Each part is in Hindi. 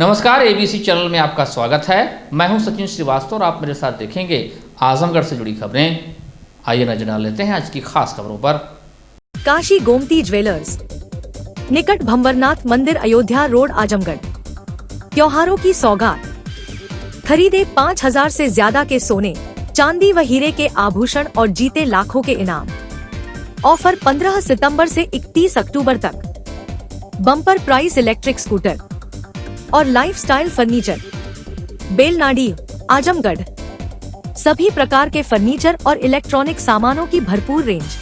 नमस्कार, एबीसी चैनल में आपका स्वागत है। मैं हूं सचिन श्रीवास्तव और आप मेरे साथ देखेंगे आजमगढ़ से जुड़ी खबरें। आइए नजर डाल लेते हैं आज की खास खबरों पर। काशी गोमती ज्वेलर्स निकट भंवरनाथ मंदिर, अयोध्या रोड, आजमगढ़। त्योहारों की सौगात, खरीदे 5000 से ज्यादा के सोने, चांदी व हीरे के आभूषण और जीते लाखों के इनाम। ऑफर 15 सितंबर से 31 अक्टूबर तक। बम्पर प्राइस इलेक्ट्रिक स्कूटर और लाइफस्टाइल फर्नीचर, बेलनाडी, आजमगढ़। सभी प्रकार के फर्नीचर और इलेक्ट्रॉनिक सामानों की भरपूर रेंज।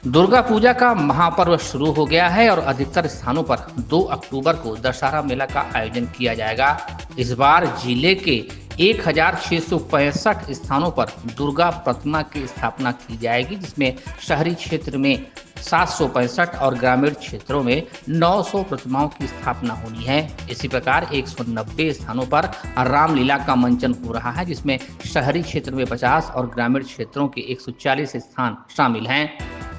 दुर्गा पूजा का महापर्व शुरू हो गया है और अधिकतर स्थानों पर 2 अक्टूबर को दशहरा मेला का आयोजन किया जाएगा। इस बार जिले के 1665 स्थानों पर दुर्गा प्रतिमा की स्थापना की जाएगी, जिसमें शहरी क्षेत्र में 765 और ग्रामीण क्षेत्रों में 900 प्रतिमाओं की स्थापना होनी है। इसी प्रकार 190 स्थानों पर रामलीला का मंचन हो रहा है, जिसमें शहरी क्षेत्र में 50 और ग्रामीण क्षेत्रों के 140 स्थान शामिल हैं।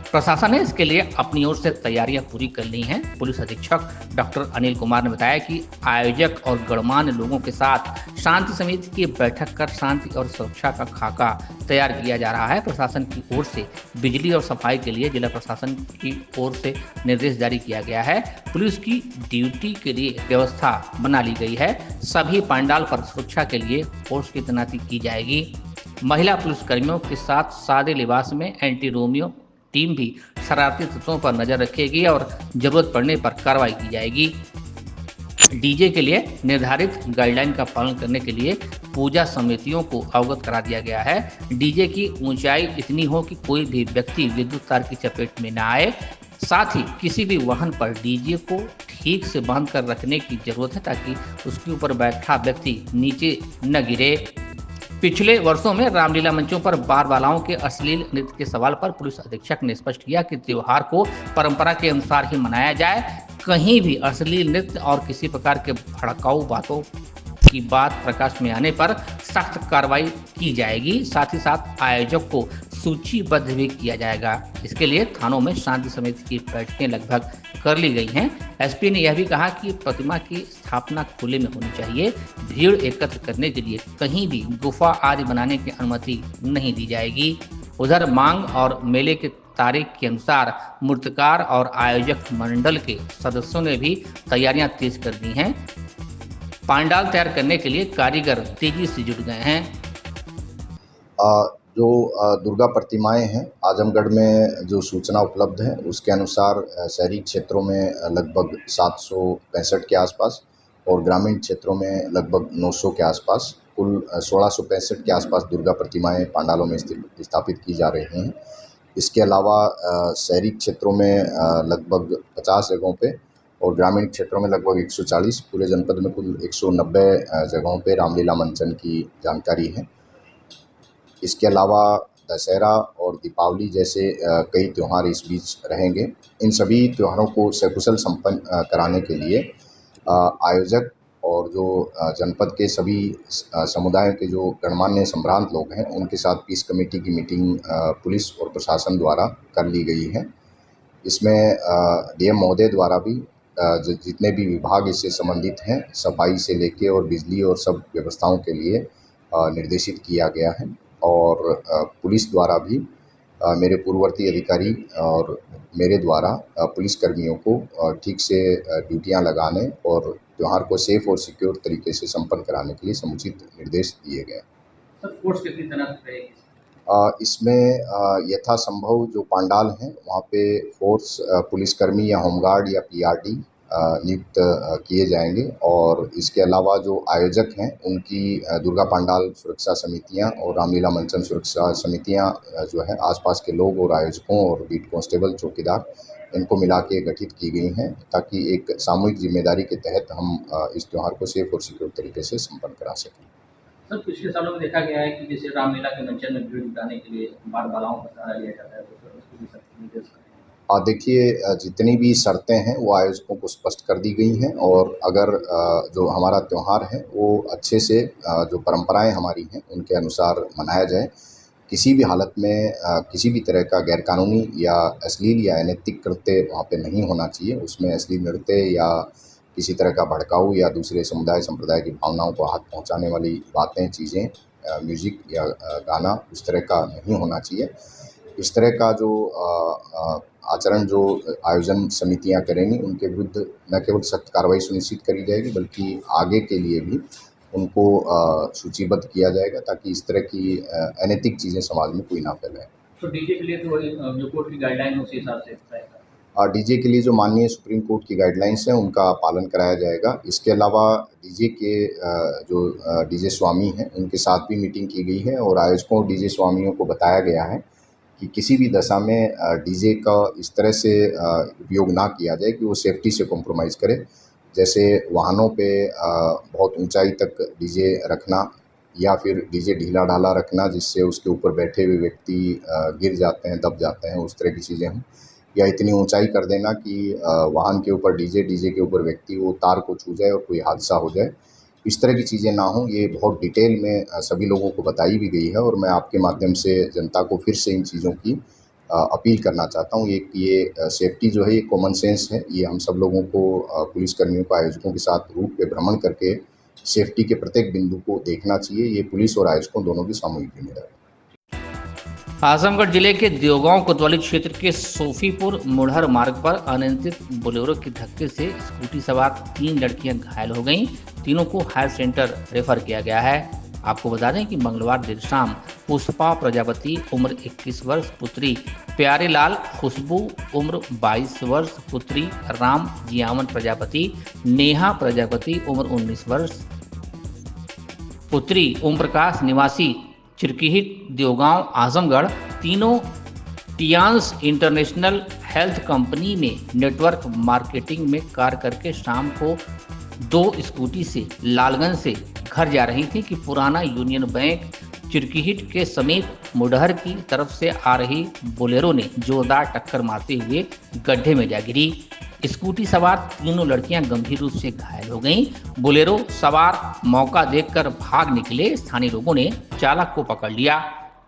प्रशासन ने इसके लिए अपनी ओर से तैयारियां पूरी कर ली हैं। पुलिस अधीक्षक डॉक्टर अनिल कुमार ने बताया कि आयोजक और गणमान्य लोगों के साथ शांति समिति की बैठक कर शांति और सुरक्षा का खाका तैयार किया जा रहा है। प्रशासन की ओर से बिजली और सफाई के लिए जिला प्रशासन की ओर से निर्देश जारी किया गया है। पुलिस की ड्यूटी के लिए व्यवस्था बना ली गई है। सभी पंडाल पर सुरक्षा के लिए फोर्स की तैनाती की जाएगी। महिला पुलिसकर्मियों के साथ सादे लिबास में एंटी रोमियो टीम भी शरारती तत्वों पर नजर रखेगी और जरूरत पड़ने पर कार्रवाई की जाएगी। डीजे के लिए निर्धारित गाइडलाइन का पालन करने के लिए पूजा समितियों को अवगत करा दिया गया है। डीजे की ऊंचाई इतनी हो कि कोई भी व्यक्ति विद्युत तार की चपेट में न आए। साथ ही किसी भी वाहन पर डीजे को ठीक से बांध कर रखने की जरूरत है, ताकि उसके ऊपर बैठा व्यक्ति नीचे न गिरे। पिछले वर्षों में रामलीला मंचों पर बार बालाओं के अश्लील नृत्य के सवाल पर पुलिस अधीक्षक ने स्पष्ट किया कि त्योहार को परंपरा के अनुसार ही मनाया जाए। कहीं भी अश्लील नृत्य और किसी प्रकार के भड़काऊ बातों की बात प्रकाश में आने पर सख्त कार्रवाई की जाएगी। साथ ही साथ आयोजक को सूचीबद्ध भी किया जाएगा। इसके लिए थानों में शांति समिति की बैठकें लगभग कर ली गई हैं। एसपी ने यह भी कहा कि प्रतिमा की स्थापना खुले में होनी चाहिए। भीड़ एकत्र करने के लिए कहीं भी गुफा आदि बनाने की अनुमति नहीं दी जाएगी। उधर मांग और मेले के तारीख के अनुसार मूर्तिकार और आयोजक मंडल के सदस्यों ने भी तैयारियां तेज कर दी हैं। पंडाल तैयार करने के लिए कारीगर तेजी से जुट गए हैं। जो दुर्गा प्रतिमाएं हैं, आजमगढ़ में जो सूचना उपलब्ध है उसके अनुसार शहरी क्षेत्रों में लगभग 765 के आसपास और ग्रामीण क्षेत्रों में लगभग 900 के आसपास, कुल 1665 के आसपास दुर्गा प्रतिमाएं पंडालों में स्थापित की जा रही हैं। इसके अलावा शहरी क्षेत्रों में लगभग 50 जगहों पे और ग्रामीण क्षेत्रों में लगभग 140, पूरे जनपद में कुल 190 जगहों पे रामलीला मंचन की जानकारी है। इसके अलावा दशहरा और दीपावली जैसे कई त्यौहार इस बीच रहेंगे। इन सभी त्योहारों को सकुशल संपन्न कराने के लिए आयोजक और जो जनपद के सभी समुदायों के जो गणमान्य संभ्रांत लोग हैं, उनके साथ पीस कमेटी की मीटिंग पुलिस और प्रशासन द्वारा कर ली गई है। इसमें डीएम महोदय द्वारा भी जितने भी विभाग इससे संबंधित हैं, सफाई से लेके और बिजली और सब व्यवस्थाओं के लिए निर्देशित किया गया है। और पुलिस द्वारा भी मेरे पूर्ववर्ती अधिकारी और मेरे द्वारा पुलिसकर्मियों को ठीक से ड्यूटियां लगाने और त्यौहार को सेफ और सिक्योर तरीके से संपन्न कराने के लिए समुचित निर्देश दिए गए। सर, फोर्स कितनी तैनात रहेगी? इसमें यथासंभव जो पंडाल हैं वहाँ पे फोर्स पुलिसकर्मी या होमगार्ड या पीआरडी नियुक्त किए जाएंगे। और इसके अलावा जो आयोजक हैं उनकी दुर्गा पंडाल सुरक्षा समितियां और रामलीला मंचन सुरक्षा समितियां जो है आसपास के लोग और आयोजकों और बीट कांस्टेबल चौकीदार इनको मिला के गठित की गई हैं, ताकि एक सामूहिक जिम्मेदारी के तहत हम इस त्यौहार को सेफ और सिक्योर तरीके से संपन्न करा सकें। सर, पिछले सालों में देखा गया है कि जैसे रामलीला के मंचन में भीड़ जुटाने के लिए बार बालाओं का सहारा लिया जाता है, तो सर उसको भी सख्त निर्देश करें। देखिए, जितनी भी शर्तें हैं वो आयोजकों को स्पष्ट कर दी गई हैं, और अगर जो हमारा त्यौहार है वो अच्छे से जो परंपराएं हमारी हैं उनके अनुसार मनाया जाए। किसी भी हालत में किसी भी तरह का गैरकानूनी या अश्लील या अनैतिक कृत्य वहाँ पे नहीं होना चाहिए। उसमें अश्लील नृत्य या किसी तरह का भड़काऊ या दूसरे समुदाय संप्रदाय की भावनाओं को हाथ पहुँचाने वाली बातें, चीज़ें, म्यूज़िक या गाना उस तरह का नहीं होना चाहिए। इस तरह का जो आचरण जो आयोजन समितियां करेंगी उनके विरुद्ध न केवल सख्त कार्रवाई सुनिश्चित करी जाएगी, बल्कि आगे के लिए भी उनको सूचीबद्ध किया जाएगा, ताकि इस तरह की अनैतिक चीज़ें समाज में कोई ना फैलाए। तो डीजे के लिए तो वही जो कोर्ट की गाइडलाइन है उसी हिसाब से तय है। डीजे के लिए जो माननीय सुप्रीम कोर्ट की गाइडलाइंस हैं उनका पालन कराया जाएगा। इसके अलावा डीजे के जो डीजे स्वामी हैं उनके साथ भी मीटिंग की गई है, और आयोजकों और डीजे स्वामियों को बताया गया है कि किसी भी दशा में डीजे का इस तरह से उपयोग ना किया जाए कि वो सेफ्टी से कॉम्प्रोमाइज़ करे। जैसे वाहनों पे बहुत ऊंचाई तक डीजे रखना, या फिर डीजे ढीला ढाला रखना जिससे उसके ऊपर बैठे हुए व्यक्ति गिर जाते हैं, दब जाते हैं, उस तरह की चीज़ें हों, या इतनी ऊंचाई कर देना कि वाहन के ऊपर डीजे के ऊपर व्यक्ति वो तार को छू जाए और कोई हादसा हो जाए। इस तरह की चीज़ें ना हों, ये बहुत डिटेल में सभी लोगों को बताई भी गई है, और मैं आपके माध्यम से जनता को फिर से इन चीज़ों की अपील करना चाहता हूँ। ये सेफ्टी जो है ये कॉमन सेंस है। ये हम सब लोगों को, पुलिसकर्मियों को आयोजकों के साथ रूट पे भ्रमण करके सेफ्टी के प्रत्येक बिंदु को देखना चाहिए। ये पुलिस और आयोजकों दोनों की सामूहिक जिम्मेदारी है। आजमगढ़ जिले के देवगांव कोतवाली क्षेत्र के सोफीपुर मुढ़र मार्ग पर अनियंत्रित बोलेरो की धक्के से स्कूटी सवार 3 लड़कियां घायल हो गईं। तीनों को हायर सेंटर रेफर किया गया है। आपको बता दें कि मंगलवार देर शाम पुष्पा प्रजापति उम्र 21 वर्ष पुत्री प्यारेलाल, खुशबू उम्र 22 वर्ष पुत्री राम जियावन प्रजापति, नेहा प्रजापति उम्र 19 वर्ष पुत्री ओम प्रकाश निवासी चिरकिहिट देवगांव आजमगढ़, तीनों टियांस इंटरनेशनल हेल्थ कंपनी में नेटवर्क मार्केटिंग में कार्य करके शाम को 2 स्कूटी से लालगंज से घर जा रही थी कि पुराना यूनियन बैंक चिरकिहिट के समीप मुढ़र की तरफ से आ रही बोलेरो ने जोरदार टक्कर मारते हुए गड्ढे में जा गिरी। स्कूटी सवार तीनों लड़कियां गंभीर रूप से घायल हो गईं। बोलेरो सवार मौका देखकर भाग निकले। स्थानीय लोगों ने चालक को पकड़ लिया।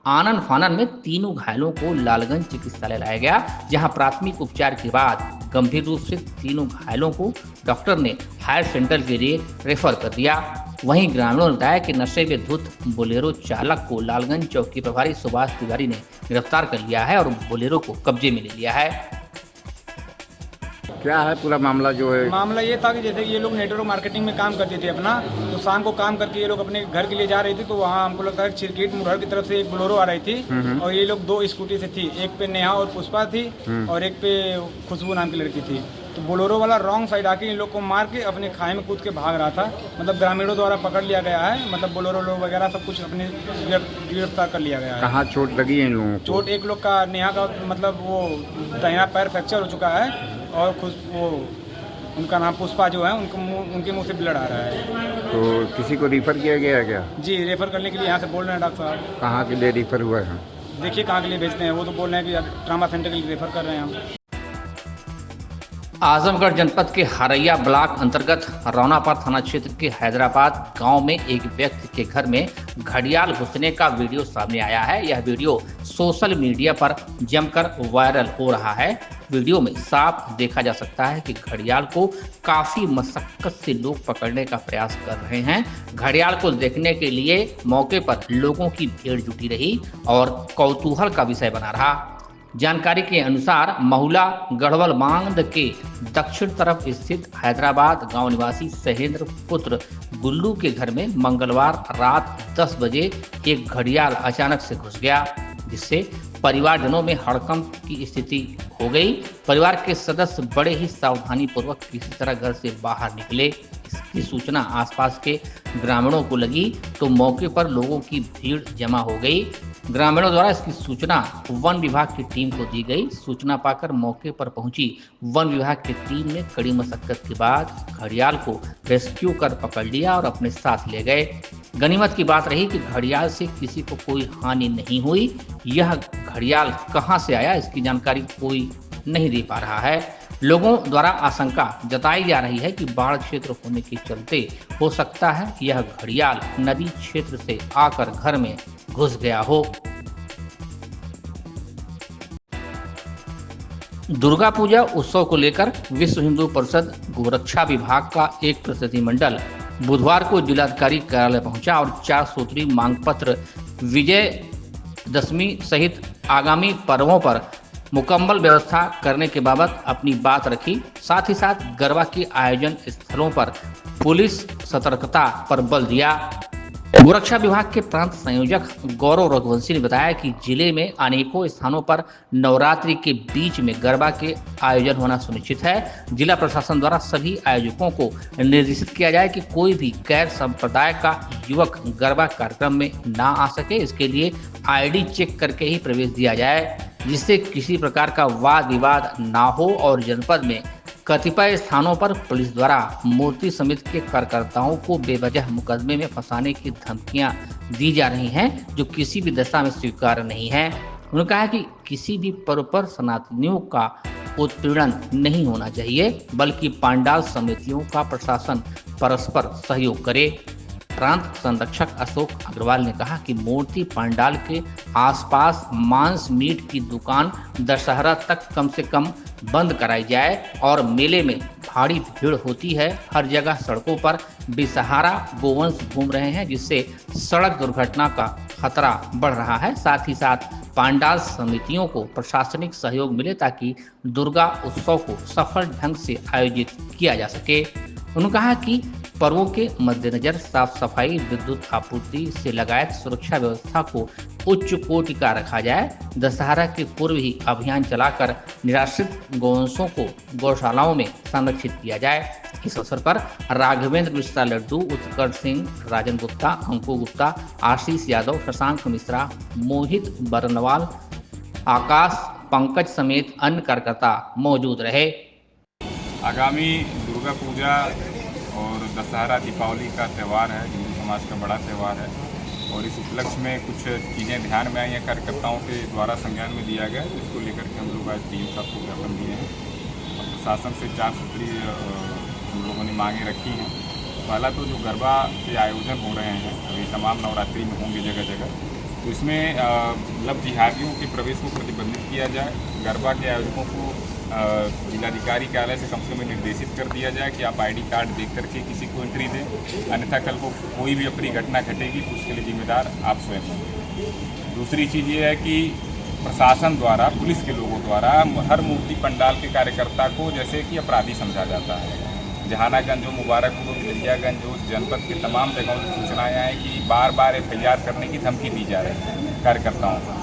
आनन फानन में तीनों घायलों को लालगंज चिकित्सालय लाया गया, जहां प्राथमिक उपचार के बाद गंभीर रूप से तीनों घायलों को डॉक्टर ने हायर सेंटर के लिए रेफर कर दिया। वहीं ग्रामीणों ने बताया कि नशे में धुत बोलेरो चालक को लालगंज चौकी प्रभारी सुभाष तिवारी ने गिरफ्तार कर लिया है और बोलेरो को कब्जे में ले लिया है। क्या है पूरा मामला जो है? मामला ये था कि जैसे कि ये लोग नेटवर्क मार्केटिंग में काम करते थे अपना, तो शाम को काम करके ये लोग अपने घर के लिए जा रही थी, तो वहाँ हमको लगता है चिरकिहिट मुढ़र की तरफ से एक बोलेरो आ रही थी, और ये लोग 2 स्कूटी से थी। एक पे नेहा और पुष्पा थी और एक पे खुशबू नाम की लड़की थी। तो बोलेरो वाला रॉन्ग साइड आके इन लोग को मार के अपने खाई में कूद के भाग रहा था। मतलब ग्रामीणों द्वारा पकड़ लिया गया है। मतलब बोलेरो लोग वगैरह सब कुछ अपने गिरफ्तार कर लिया गया है। कहाँ चोट लगी है इन लोगों को? चोट एक लोग का, नेहा का मतलब वो दाहिना पैर फ्रैक्चर हो चुका है, और वो उनका नाम पुष्पा जो है, उनके मुंह से ब्लड आ रहा है। तो किसी को रिफ़र किया गया है क्या? जी, रेफर करने के लिए यहाँ से बोल रहे हैं डॉक्टर साहब। कहाँ के लिए रिफ़र हुआ है? देखिए कहाँ के लिए भेजते हैं, वो तो बोल रहे हैं कि ट्रामा सेंटर के लिए रेफर कर रहे हैं हम। आजमगढ़ जनपद के हरैया ब्लॉक अंतर्गत रौनापार थाना क्षेत्र के हैदराबाद गांव में एक व्यक्ति के घर में घड़ियाल घुसने का वीडियो सामने आया है। यह वीडियो सोशल मीडिया पर जमकर वायरल हो रहा है। वीडियो में साफ देखा जा सकता है कि घड़ियाल को काफी मशक्कत से लोग पकड़ने का प्रयास कर रहे हैं। घड़ियाल को देखने के लिए मौके पर लोगों की भीड़ जुटी रही और कौतूहल का विषय बना रहा। जानकारी के अनुसार महुला गढ़वल बांध के दक्षिण तरफ स्थित हैदराबाद गांव निवासी सहेंद्र पुत्र गुल्लू के घर में मंगलवार रात 10 बजे एक घड़ियाल अचानक से घुस गया, जिससे परिवारजनों में हड़कंप की स्थिति हो गई। परिवार के सदस्य बड़े ही सावधानी पूर्वक किसी तरह घर से बाहर निकले। इसकी सूचना आसपास के ग्रामीणों को लगी तो मौके पर लोगों की भीड़ जमा हो गई। ग्रामीणों द्वारा इसकी सूचना वन विभाग की टीम को दी गई। सूचना पाकर मौके पर पहुंची वन विभाग की टीम ने कड़ी मशक्कत के बाद घड़ियाल को रेस्क्यू कर पकड़ लिया और अपने साथ ले गए। गनीमत की बात रही कि घड़ियाल से किसी को कोई हानि नहीं हुई। यह घड़ियाल कहां से आया, इसकी जानकारी कोई नहीं दे पा रहा है। लोगों द्वारा आशंका जताई जा रही है कि बाढ़ क्षेत्र होने के चलते हो सकता है यह घड़ियाल नदी क्षेत्र से आकर घर में घुस गया हो। दुर्गा पूजा उत्सव को लेकर विश्व हिंदू परिषद गोरक्षा विभाग का एक प्रतिनिधिमंडल बुधवार को जिलाधिकारी कार्यालय पहुंचा और 4 सूत्री मांग पत्र विजयदशमी सहित आगामी पर्वों पर मुकम्मल व्यवस्था करने के बाबत अपनी बात रखी। साथ ही साथ गरबा के आयोजन स्थलों पर पुलिस सतर्कता पर बल दिया। गोरक्षा विभाग के प्रांत संयोजक गौरव रघुवंशी ने बताया कि जिले में अनेकों स्थानों पर नवरात्रि के बीच में गरबा के आयोजन होना सुनिश्चित है। जिला प्रशासन द्वारा सभी आयोजकों को निर्देशित किया जाए कि कोई भी गैर संप्रदाय का युवक गरबा कार्यक्रम में ना आ सके। इसके लिए आईडी चेक करके ही प्रवेश दिया जाए, जिससे किसी प्रकार का वाद विवाद ना हो। और जनपद में कतिपय स्थानों पर पुलिस द्वारा मूर्ति समिति के कार्यकर्ताओं को बेवजह मुकदमे में फंसाने की धमकियां दी जा रही हैं, जो किसी भी दशा में स्वीकार्य नहीं है। उन्होंने कहा कि किसी भी पर्व पर सनातनियों का उत्पीड़न नहीं होना चाहिए, बल्कि पंडाल समितियों का प्रशासन परस्पर सहयोग करे। प्रांत संरक्षक अशोक अग्रवाल ने कहा कि मूर्ति पंडाल के आसपास मांस मीट की दुकान दशहरा तक कम से कम बंद कराई जाए और मेले में भारी भीड़ होती है। हर जगह सड़कों पर बेसहारा गोवंश घूम रहे हैं, जिससे सड़क दुर्घटना का खतरा बढ़ रहा है। साथ ही साथ पंडाल समितियों को प्रशासनिक सहयोग मिले ताकि दुर्गा उत्सव को सफल ढंग से आयोजित किया जा सके। उन्होंने कहा कि पर्वों के मद्देनजर साफ सफाई, विद्युत आपूर्ति से लगायत सुरक्षा व्यवस्था को उच्च कोटि का रखा जाए। दशहरा के पूर्व ही अभियान चलाकर निराश्रित गौवंशों को गौशालाओं में संरक्षित किया जाए। इस अवसर पर राघवेंद्र मिश्रा लड्डू, उत्कर्ष सिंह, राजन गुप्ता, अंकु गुप्ता, आशीष यादव, शशांक मिश्रा, मोहित बरनवाल, आकाश, पंकज समेत अन्य कार्यकर्ता मौजूद रहे। आगामी दुर्गा पूजा और दशहरा दीपावली का त्यौहार है, हिंदू समाज का बड़ा त्यौहार है और इस उपलक्ष्य में कुछ चीज़ें ध्यान में आई हैं, कार्यकर्ताओं के द्वारा संज्ञान में दिया गया, जिसको लेकर के हम लोग आज टीम सबको ज्ञापन दिए हैं और प्रशासन से 4 सूत्रीय हम लोगों ने मांगे रखी हैं। पहला तो जो गरबा के आयोजन हो रहे हैं अभी तमाम नवरात्रि में होंगे जगह जगह, तो इसमें मतलब जिहादियों के प्रवेश को प्रतिबंधित किया जाए। गरबा के आयोजकों को जिलाधिकारी कार्यालय से कम से कम निर्देशित कर दिया जाए कि आप आईडी कार्ड देख करके किसी को एंट्री दें, अन्यथा कल को कोई भी अपनी घटना घटेगी तो उसके लिए जिम्मेदार आप स्वयं होंगे। दूसरी चीज़ ये है कि प्रशासन द्वारा, पुलिस के लोगों द्वारा हर मूर्ति पंडाल के कार्यकर्ता को जैसे कि अपराधी समझा जाता है। जहानागंज हो, मुबारकपुर, खिरियागंज हो, जनपद के तमाम जगहों से सूचनाएँ आए कि बार बार FIR करने की धमकी दी जा रही है कार्यकर्ताओं को।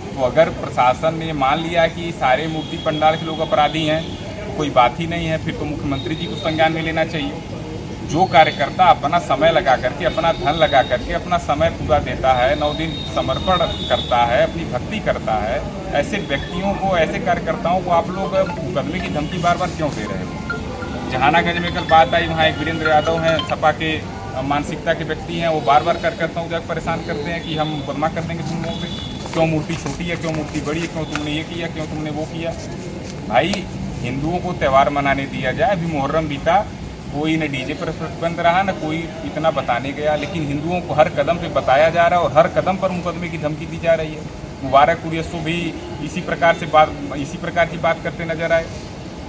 तो अगर प्रशासन ने मान लिया कि सारे मूर्ति पंडाल के लोग अपराधी हैं तो कोई बात ही नहीं है, फिर तो मुख्यमंत्री जी को संज्ञान में लेना चाहिए। जो कार्यकर्ता अपना समय लगा करके, अपना धन लगा करके अपना समय पूरा देता है, 9 दिन समर्पण करता है, अपनी भक्ति करता है, ऐसे व्यक्तियों को, ऐसे कार्यकर्ताओं को आप लोग मुकदमे की धमकी बार बार क्यों दे रहे हो? जहानागंज में कल बात आई, वहाँ एक वीरेंद्र यादव हैं, सपा के मानसिकता के व्यक्ति हैं, वो बार बार कार्यकर्ताओं को परेशान करते हैं कि हम मुकदमा कर देंगे तुम लोगों पे, क्यों मूर्ति छोटी है, क्यों मूर्ति बड़ी है, क्यों तुमने ये किया, क्यों तुमने वो किया। भाई हिंदुओं को त्यौहार मनाने दिया जाए। अभी मुहर्रम बीता, कोई न डीजे पर प्रतिबंध रहा, न कोई इतना बताने गया, लेकिन हिंदुओं को हर कदम पे बताया जा रहा है और हर कदम पर मुकदमे की धमकी दी जा रही है। मुबारकपुर यस्सो भी इसी प्रकार की बात करते नजर आए।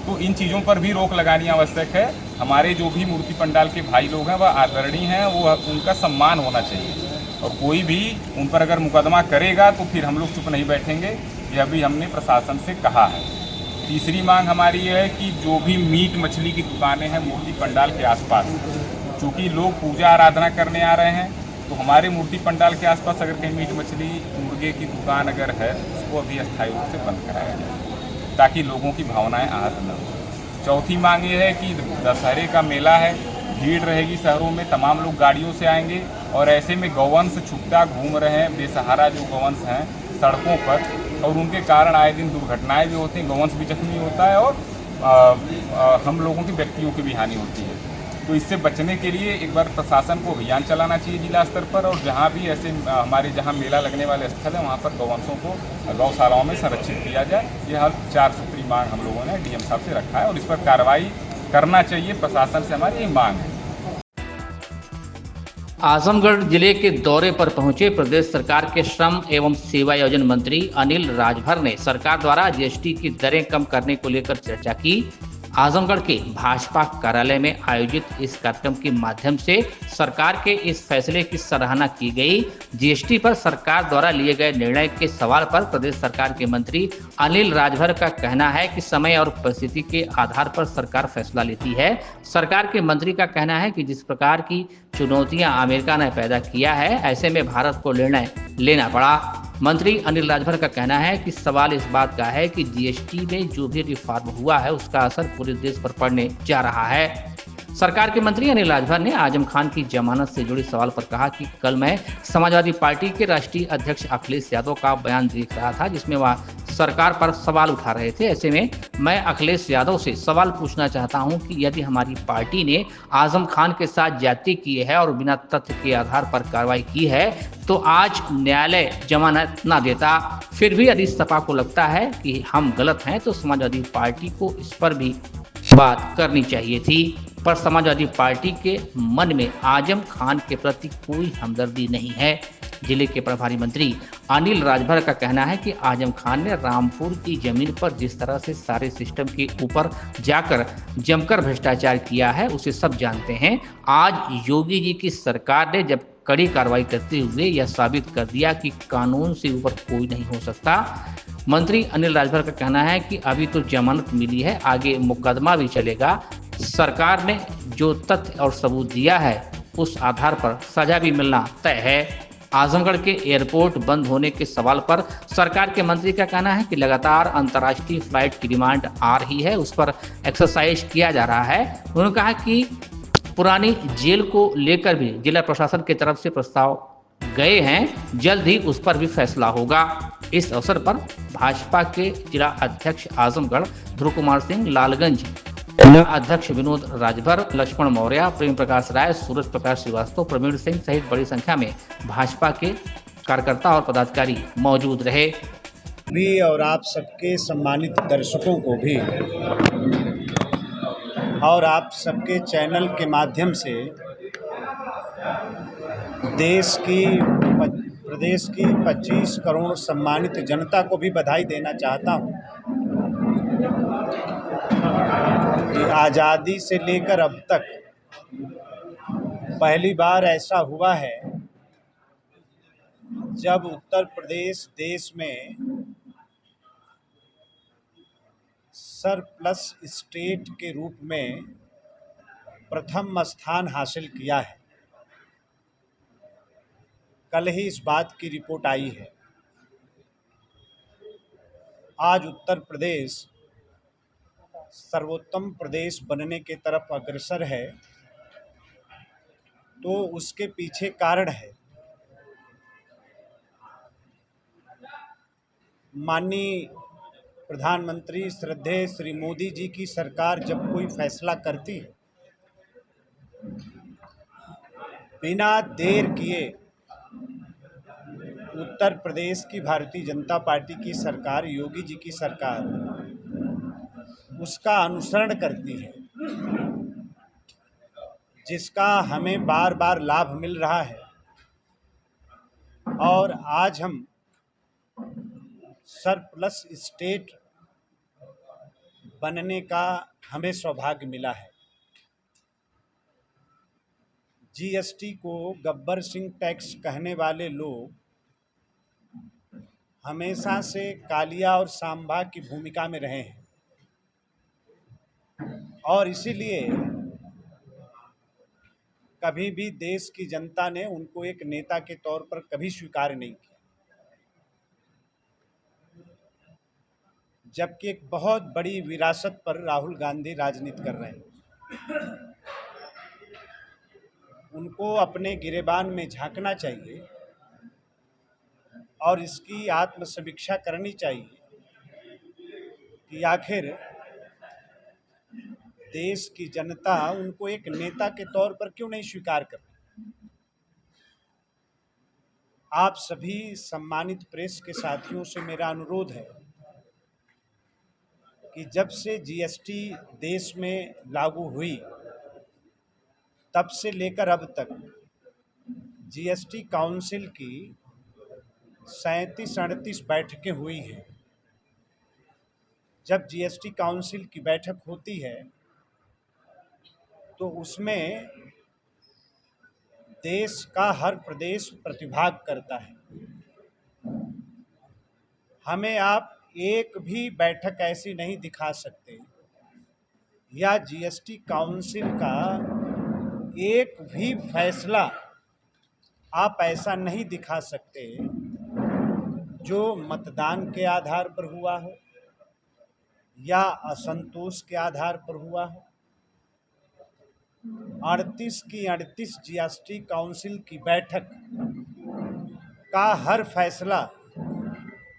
तो इन चीज़ों पर भी रोक लगानी आवश्यक है। हमारे जो भी मूर्ति पंडाल के भाई लोग हैं वह आदरणीय हैं, वो उनका सम्मान होना चाहिए और कोई भी उन पर अगर मुकदमा करेगा तो फिर हम लोग चुप नहीं बैठेंगे। यह भी हमने प्रशासन से कहा है। तीसरी मांग हमारी यह है कि जो भी मीट मछली की दुकानें हैं मूर्ति पंडाल के आसपास, चूँकि लोग पूजा आराधना करने आ रहे हैं, तो हमारे मूर्ति पंडाल के आसपास अगर कहीं मीट मछली मुर्गे की दुकान अगर है उसको अभी अस्थायी रूप से बंद कराया जाए ताकि लोगों की भावनाएं आहत न हो। चौथी मांग ये है कि दशहरे का मेला है, भीड़ रहेगी शहरों में, तमाम लोग गाड़ियों से आएंगे और ऐसे में गौवंश छुपता घूम रहे हैं, बेसहारा जो गौवंश हैं सड़कों पर, और उनके कारण आए दिन दुर्घटनाएं भी होती हैं, गौवंश भी जख्मी होता है और हम लोगों की व्यक्तियों की भी हानि होती है। तो इससे बचने के लिए एक बार प्रशासन को अभियान चलाना चाहिए जिला स्तर पर, और जहाँ भी ऐसे हमारे जहाँ मेला लगने वाले स्थल हैं वहाँ पर गौवंशों को गौशालाओं में संरक्षित किया जाए। ये हर 4 सूत्री मांग हम लोगों ने डीएम साहब से रखा है और इस पर कार्रवाई करना चाहिए, प्रशासन से हमारी ये मांग है। आजमगढ़ जिले के दौरे पर पहुंचे प्रदेश सरकार के श्रम एवं सेवायोजन मंत्री अनिल राजभर ने सरकार द्वारा जीएसटी की दरें कम करने को लेकर चर्चा की। आजमगढ़ के भाजपा कार्यालय में आयोजित इस कार्यक्रम के माध्यम से सरकार के इस फैसले की सराहना की गई। जीएसटी पर सरकार द्वारा लिए गए निर्णय के सवाल पर प्रदेश सरकार के मंत्री अनिल राजभर का कहना है कि समय और परिस्थिति के आधार पर सरकार फैसला लेती है। सरकार के मंत्री का कहना है कि जिस प्रकार की चुनौतियां अमेरिका ने पैदा किया है, ऐसे में भारत को निर्णय लेना पड़ा। मंत्री अनिल राजभर का कहना है कि सवाल इस बात का है कि जीएसटी में जो भी रिफॉर्म हुआ है उसका असर पूरे देश पर पड़ने जा रहा है। सरकार के मंत्री अनिल राजभर ने आजम खान की जमानत से जुड़े सवाल पर कहा कि कल मैं समाजवादी पार्टी के राष्ट्रीय अध्यक्ष अखिलेश यादव का बयान देख रहा था जिसमें वह सरकार पर सवाल उठा रहे थे। ऐसे में मैं अखिलेश यादव से सवाल पूछना चाहता हूं कि यदि हमारी पार्टी ने आजम खान के साथ ज्यादती की है और बिना तथ्य के आधार पर कार्रवाई की है तो आज न्यायालय जमानत न देता। फिर भी यदि सपा को लगता है कि हम गलत हैं तो समाजवादी पार्टी को इस पर भी बात करनी चाहिए थी, पर समाजवादी पार्टी के मन में आजम खान के प्रति कोई हमदर्दी नहीं है। जिले के प्रभारी मंत्री अनिल राजभर का कहना है कि आजम खान ने रामपुर की जमीन पर जिस तरह से सारे सिस्टम के ऊपर जाकर जमकर भ्रष्टाचार किया है उसे सब जानते हैं। आज योगी जी की सरकार ने जब कड़ी कार्रवाई करते हुए यह साबित कर दिया कि कानून से ऊपर कोई नहीं हो सकता। मंत्री अनिल राजभर का कहना है कि अभी तो जमानत मिली है, आगे मुकदमा भी चलेगा। सरकार ने जो तथ्य और सबूत दिया है उस आधार पर सजा भी मिलना तय है। आजमगढ़ के एयरपोर्ट बंद होने के सवाल पर सरकार के मंत्री का कहना है कि लगातार अंतर्राष्ट्रीय फ्लाइट की डिमांड आ रही है, उस पर एक्सरसाइज किया जा रहा है। उन्होंने कहा कि पुरानी जेल को लेकर भी जिला प्रशासन की तरफ से प्रस्ताव गए हैं, जल्द ही उस पर भी फैसला होगा। इस अवसर पर भाजपा के जिला अध्यक्ष आजमगढ़ ध्रुव कुमार सिंह, लालगंज अध्यक्ष विनोद राजभर, लक्ष्मण मौर्य, प्रेम प्रकाश राय, सूरज प्रकाश श्रीवास्तव, प्रवीण सिंह सहित बड़ी संख्या में भाजपा के कार्यकर्ता और पदाधिकारी मौजूद रहे। भी और आप सबके सम्मानित दर्शकों को भी और आप सबके चैनल के माध्यम से प्रदेश की 25 करोड़ सम्मानित जनता को भी बधाई देना चाहता हूं कि आज़ादी से लेकर अब तक पहली बार ऐसा हुआ है जब उत्तर प्रदेश देश में सरप्लस स्टेट के रूप में प्रथम स्थान हासिल किया है। कल ही इस बात की रिपोर्ट आई है। आज उत्तर प्रदेश सर्वोत्तम प्रदेश बनने के तरफ अग्रसर है, तो उसके पीछे कारण है माननीय प्रधानमंत्री श्रद्धेय श्री मोदी जी की सरकार जब कोई फैसला करती है, बिना देर किए उत्तर प्रदेश की भारतीय जनता पार्टी की सरकार, योगी जी की सरकार उसका अनुसरण करती है, जिसका हमें बार बार लाभ मिल रहा है। और आज हम सरप्लस स्टेट बनने का हमें सौभाग्य मिला है। जीएसटी को गब्बर सिंह टैक्स कहने वाले लोग हमेशा से कालिया और सांबा की भूमिका में रहे हैं और इसीलिए कभी भी देश की जनता ने उनको एक नेता के तौर पर कभी स्वीकार नहीं किया, जबकि एक बहुत बड़ी विरासत पर राहुल गांधी राजनीति कर रहे हैं। उनको अपने गिरेबान में झांकना चाहिए और इसकी आत्मसमीक्षा करनी चाहिए कि आखिर देश की जनता उनको एक नेता के तौर पर क्यों नहीं स्वीकार कर रही? आप सभी सम्मानित प्रेस के साथियों से मेरा अनुरोध है कि जब से जीएसटी देश में लागू हुई तब से लेकर अब तक जीएसटी काउंसिल की 37-38 बैठकें हुई हैं। जब जीएसटी काउंसिल की बैठक होती है तो उसमें देश का हर प्रदेश प्रतिभाग करता है। हमें आप एक भी बैठक ऐसी नहीं दिखा सकते या जीएसटी काउंसिल का एक भी फैसला आप ऐसा नहीं दिखा सकते जो मतदान के आधार पर हुआ हो या असंतोष के आधार पर हुआ हो। 38 की 38 जीएसटी काउंसिल की बैठक का हर फैसला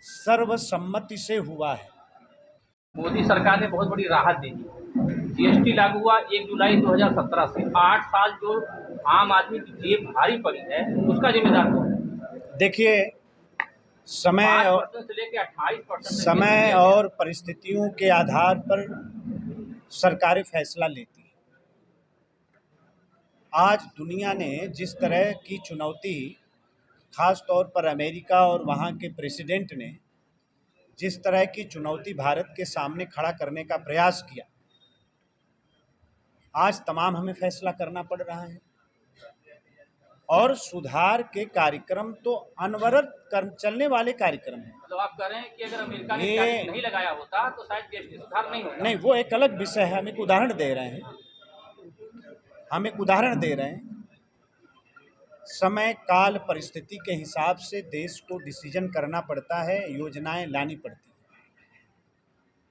सर्वसम्मति से हुआ है। मोदी सरकार ने बहुत बड़ी राहत दे दी। जीएसटी लागू हुआ 1 जुलाई 2017 से 8 साल जो आम आदमी की जेब भारी पड़ी है उसका जिम्मेदार कौन है? देखिए, समय 5% से लेकर 28% समय और परिस्थितियों के आधार पर सरकारें फैसला लेती हैं। आज दुनिया ने जिस तरह की चुनौती, खास तौर पर अमेरिका और वहाँ के प्रेसिडेंट ने जिस तरह की चुनौती भारत के सामने खड़ा करने का प्रयास किया, आज तमाम हमें फैसला करना पड़ रहा है। और सुधार के कार्यक्रम तो अनवरत चलने वाले कार्यक्रम हैं। मतलब आप कह रहे हैं कि अगर अमेरिका ने टैरिफ नहीं लगाया होता तो शायद जीएसटी सुधार नहीं होता? नहीं, वो एक अलग विषय है। हम एक उदाहरण दे रहे हैं, समय काल परिस्थिति के हिसाब से देश को डिसीजन करना पड़ता है, योजनाएं लानी पड़ती हैं।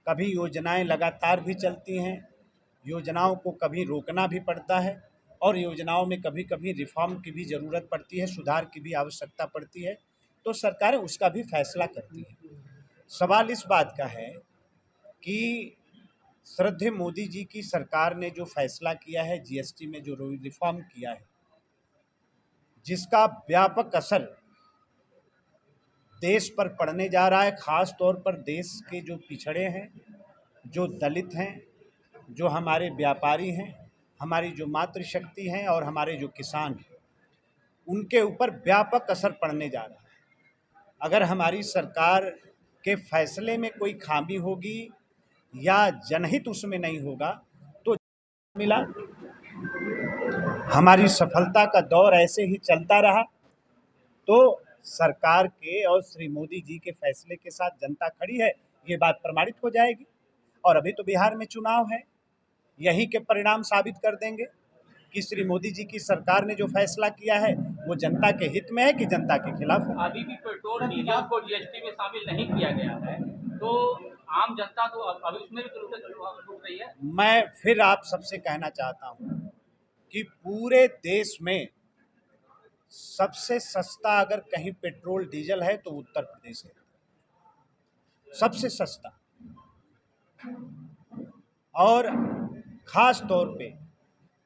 कभी योजनाएं लगातार भी चलती हैं, योजनाओं को कभी रोकना भी पड़ता है और योजनाओं में कभी कभी रिफॉर्म की भी ज़रूरत पड़ती है, सुधार की भी आवश्यकता पड़ती है, तो सरकारें उसका भी फैसला करती हैं। सवाल इस बात का है कि श्रद्धेय मोदी जी की सरकार ने जो फैसला किया है, जीएसटी में जो रिफॉर्म किया है, जिसका व्यापक असर देश पर पड़ने जा रहा है, ख़ास तौर पर देश के जो पिछड़े हैं, जो दलित हैं, जो हमारे व्यापारी हैं, हमारी जो मातृशक्ति हैं और हमारे जो किसान हैं, उनके ऊपर व्यापक असर पड़ने जा रहा है। अगर हमारी सरकार के फैसले में कोई खामी होगी या जनहित उसमें नहीं होगा तो मिला, हमारी सफलता का दौर ऐसे ही चलता रहा तो सरकार के और श्री मोदी जी के फैसले के साथ जनता खड़ी है, ये बात प्रमाणित हो जाएगी। और अभी तो बिहार में चुनाव है, यही के परिणाम साबित कर देंगे कि श्री मोदी जी की सरकार ने जो फैसला किया है वो जनता के हित में है कि जनता के खिलाफ है। अभी भी पेट्रोल डीजल को जीएसटी में शामिल नहीं किया गया है, तो आम जनता तो अभी उसमें भी लूट रही है। मैं फिर आप सबसे कहना चाहता हूँ कि पूरे देश में सबसे सस्ता अगर कहीं पेट्रोल डीजल है तो उत्तर प्रदेश है, सबसे सस्ता। और ख़ास तौर पे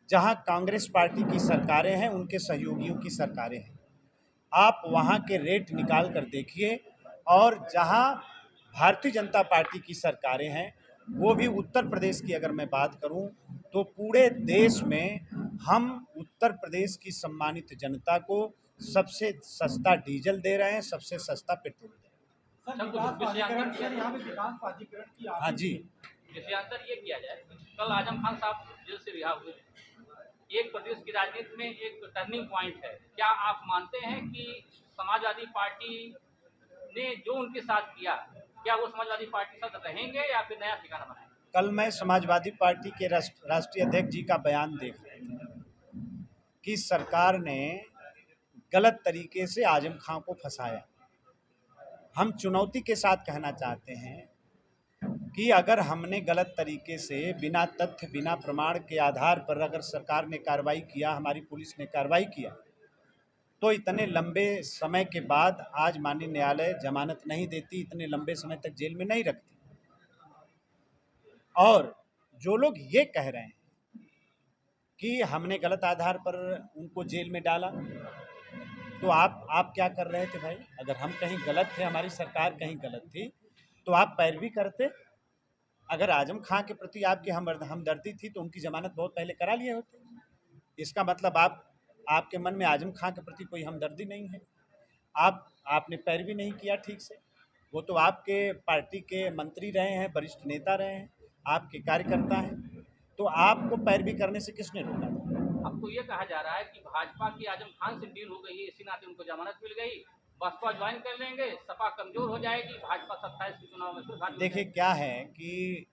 जहां कांग्रेस पार्टी की सरकारें हैं, उनके सहयोगियों की सरकारें हैं, आप वहां के रेट निकाल कर देखिए। और जहां भारतीय जनता पार्टी की सरकारें हैं, वो भी उत्तर प्रदेश की अगर मैं बात करूं तो पूरे देश में हम उत्तर प्रदेश की सम्मानित जनता को सबसे सस्ता डीजल दे रहे हैं, सबसे सस्ता पेट्रोल दे रहे हैं। हाँ जी, विषयांतर ये किया जाए, कल आजम खान साहब जेल से रिहा हुए, एक प्रदेश की राजनीति में एक टर्निंग पॉइंट है। क्या आप मानते हैं कि समाजवादी पार्टी ने जो उनके साथ किया, क्या वो समाजवादी पार्टी के साथ रहेंगे या फिर नया ठिकाना बनाएंगे? कल मैं समाजवादी पार्टी के राष्ट्रीय अध्यक्ष जी का बयान देख रहा था कि सरकार ने गलत तरीके से आजम खां को फंसाया। हम चुनौती के साथ कहना चाहते हैं कि अगर हमने गलत तरीके से बिना तथ्य, बिना प्रमाण के आधार पर अगर सरकार ने कार्रवाई किया, हमारी पुलिस ने कार्रवाई किया, तो इतने लंबे समय के बाद आज माननीय न्यायालय जमानत नहीं देती, इतने लंबे समय तक जेल में नहीं रखती। और जो लोग ये कह रहे हैं कि हमने गलत आधार पर उनको जेल में डाला, तो आप क्या कर रहे थे भाई? अगर हम कहीं गलत थे, हमारी सरकार कहीं गलत थी, तो आप पैरवी करते। अगर आजम खां के प्रति आपकी हमदर्दी थी तो उनकी जमानत बहुत पहले करा लिए होते। इसका मतलब आपके मन में आजम खां के प्रति कोई हमदर्दी नहीं है। आपने पैरवी नहीं किया ठीक से। वो तो आपके पार्टी के मंत्री रहे हैं, वरिष्ठ नेता रहे हैं, आपके कार्यकर्ता हैं, तो आपको पैरवी करने से किसने रोका था? अब तो ये कहा जा रहा है कि भाजपा की आजम खान से डील हो गई है, इसी नाते उनको जमानत मिल गई, बसपा ज्वाइन कर लेंगे, सपा कमजोर हो जाएगी, भाजपा 27 के चुनाव में फिर भाजपा। देखिए क्या है कि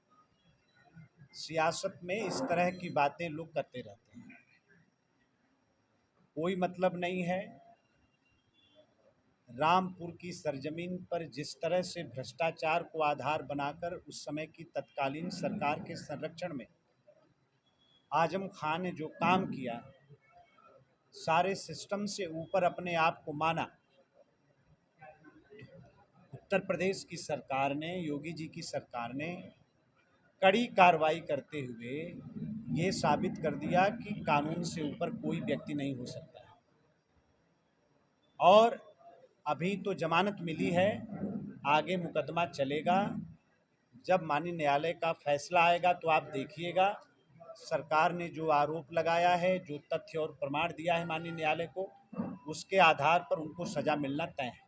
सियासत में इस तरह की बातें लोग करते रहते हैं, कोई मतलब नहीं है। रामपुर की सरजमीन पर जिस तरह से भ्रष्टाचार को आधार बनाकर उस समय की तत्कालीन सरकार के संरक्षण में आजम खान ने जो काम किया, सारे सिस्टम से ऊपर अपने आप को माना, उत्तर प्रदेश की सरकार ने, योगी जी की सरकार ने कड़ी कार्रवाई करते हुए ये साबित कर दिया कि कानून से ऊपर कोई व्यक्ति नहीं हो सकता है। और अभी तो जमानत मिली है, आगे मुकदमा चलेगा। जब माननीय न्यायालय का फैसला आएगा तो आप देखिएगा, सरकार ने जो आरोप लगाया है, जो तथ्य और प्रमाण दिया है माननीय न्यायालय को, उसके आधार पर उनको सजा मिलना तय है।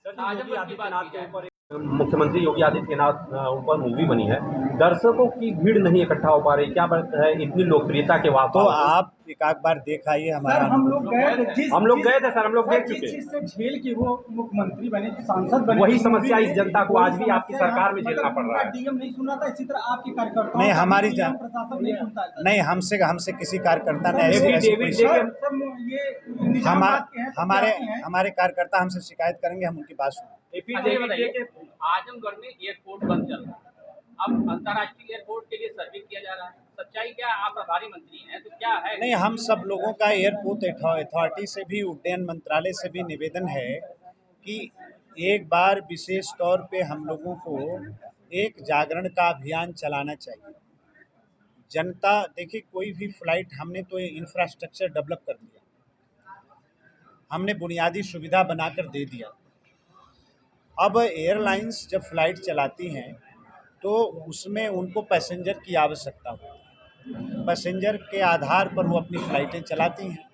आजमगढ़ की बात की जाए, मुख्यमंत्री योगी आदित्यनाथ ऊपर मूवी बनी है, दर्शकों की भीड़ नहीं इकट्ठा हो पा रही, क्या बात है इतनी लोकप्रियता के वापस? तो आप एक बार देखा ये हमारा, हम लोग गए थे सर, हम लोग देख चुके हैं। झेल के वो मुख्यमंत्री बने, सांसद बने, वही समस्या इस जनता को आज भी आपकी सरकार में झेलना पड़ रहा है। डीएम नहीं सुना था, इसी तरह आपके कार्यकर्ता नहीं, हमारी प्रशासन नहीं सुनता। नहीं, हमसे किसी कार्यकर्ता ने हमारे कार्यकर्ता हमसे शिकायत करेंगे, हम उनकी बात सुनेंगे। आजमगढ़ में एयरपोर्ट बंद चल रहा है, अब अंतर्राष्ट्रीय एयरपोर्ट के लिए सर्वे किया जा रहा है, सच्चाई क्या? आप प्रभारी मंत्री हैं तो क्या है? नहीं, हम सब लोगों का एयरपोर्ट अथॉरिटी से भी, उड्डयन मंत्रालय से भी निवेदन है कि एक बार विशेष तौर पे हम लोगों को एक जागरण का अभियान चलाना चाहिए। जनता देखिए, कोई भी फ्लाइट, हमने तो इंफ्रास्ट्रक्चर डेवलप कर दिया, हमने बुनियादी सुविधा बनाकर दे दिया। अब एयरलाइंस जब फ्लाइट चलाती हैं तो उसमें उनको पैसेंजर की आवश्यकता होती है, पैसेंजर के आधार पर वो अपनी फ़्लाइटें चलाती हैं।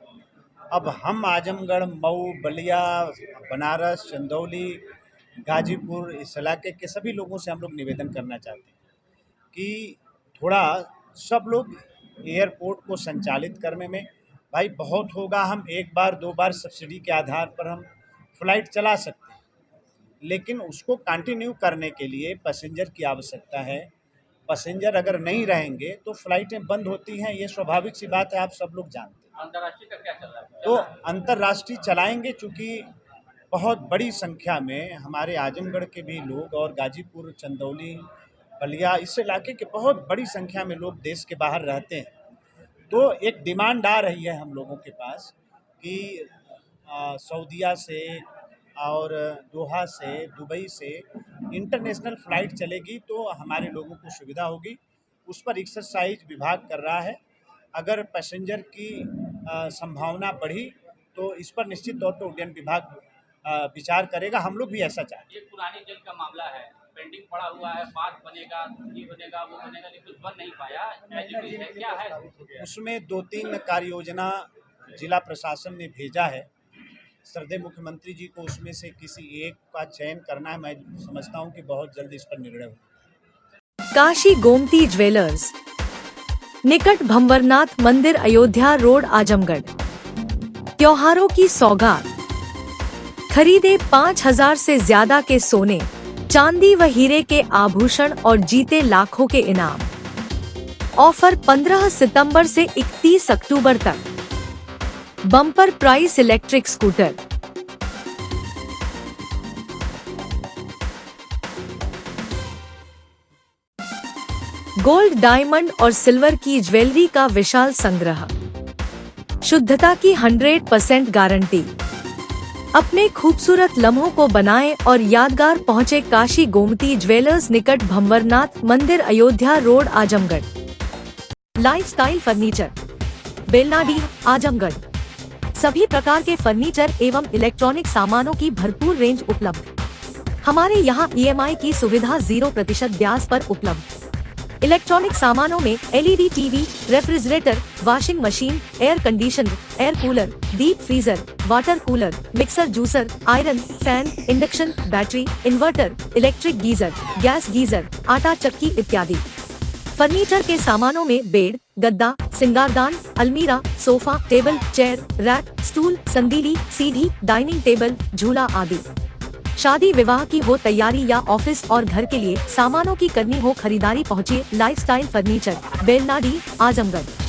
अब हम आजमगढ़, मऊ, बलिया, बनारस, चंदौली, गाजीपुर, इस इलाके के सभी लोगों से हम लोग निवेदन करना चाहते हैं कि थोड़ा सब लोग एयरपोर्ट को संचालित करने में, भाई बहुत होगा, हम एक बार दो बार सब्सिडी के आधार पर हम फ़्लाइट चला सकते हैं, लेकिन उसको कंटिन्यू करने के लिए पैसेंजर की आवश्यकता है। पैसेंजर अगर नहीं रहेंगे तो फ़्लाइटें बंद होती हैं, ये स्वाभाविक सी बात है, आप सब लोग जानते हैं। अंतर्राष्ट्रीय का क्या चल रहा है? तो अंतर्राष्ट्रीय चलाएंगे, चूँकि बहुत बड़ी संख्या में हमारे आजमगढ़ के भी लोग और गाजीपुर, चंदौली, बलिया, इस इलाके के बहुत बड़ी संख्या में लोग देश के बाहर रहते हैं। तो एक डिमांड आ रही है हम लोगों के पास कि सऊदीया से और दोहा से, दुबई से इंटरनेशनल फ़्लाइट चलेगी तो हमारे लोगों को सुविधा होगी। उस पर एक्सरसाइज विभाग कर रहा है। अगर पैसेंजर की संभावना बढ़ी तो इस पर निश्चित तौर पर उड्डयन विभाग विचार करेगा। हम लोग भी ऐसा चाहते हैं। ये पुरानी जेल का मामला है, पेंडिंग पड़ा हुआ है, पार्क बनेगा, ये बनेगा, वो बनेगा, लेकिन बन नहीं पाया, है क्या है? उसमें 2-3 कार्य योजना जिला प्रशासन ने भेजा है। श्रद्धेय मुख्यमंत्री जी को उसमें से किसी एक का चयन करना है। मैं समझता हूं कि बहुत जल्द इस पर निर्णय होगा। काशी गोमती ज्वेलर्स, निकट भंवरनाथ मंदिर, अयोध्या रोड, आजमगढ़। त्योहारों की सौगात, खरीदे 5000 से ज्यादा के सोने, चांदी व हीरे के आभूषण और जीते लाखों के इनाम। ऑफर 15 सितंबर से 31 अक्टूबर तक। Bumper price electric scooter. Gold, diamond और सिल्वर की ज्वेलरी का विशाल संग्रह, शुद्धता की 100% गारंटी। अपने खूबसूरत लम्हों को बनाएं और यादगार पहुंचे काशी गोमती ज्वेलर्स, निकट भंवरनाथ मंदिर, Ayodhya road, Azamgarh. Lifestyle furniture, Belnadi, Azamgarh. सभी प्रकार के फर्नीचर एवं इलेक्ट्रॉनिक सामानों की भरपूर रेंज उपलब्ध। हमारे यहाँ EMI की सुविधा 0% ब्याज पर उपलब्ध। इलेक्ट्रॉनिक सामानों में LED TV, refrigerator, washing machine, air conditioner, air cooler, deep freezer, water cooler, mixer juicer, iron, fan, induction, battery, inverter, electric geyser, gas geyser, आटा चक्की इत्यादि। फर्नीचर के सामानों में बेड, गद्दा, सिंगारदान, अलमीरा, sofa, table, chair, rack, stool, संदीली, सीढ़ी, डाइनिंग टेबल, झूला आदि। शादी विवाह की हो तैयारी या ऑफिस और घर के लिए सामानों की करनी हो खरीदारी, पहुंचिए लाइफस्टाइल फर्नीचर, बेलनाडी, आजमगढ़।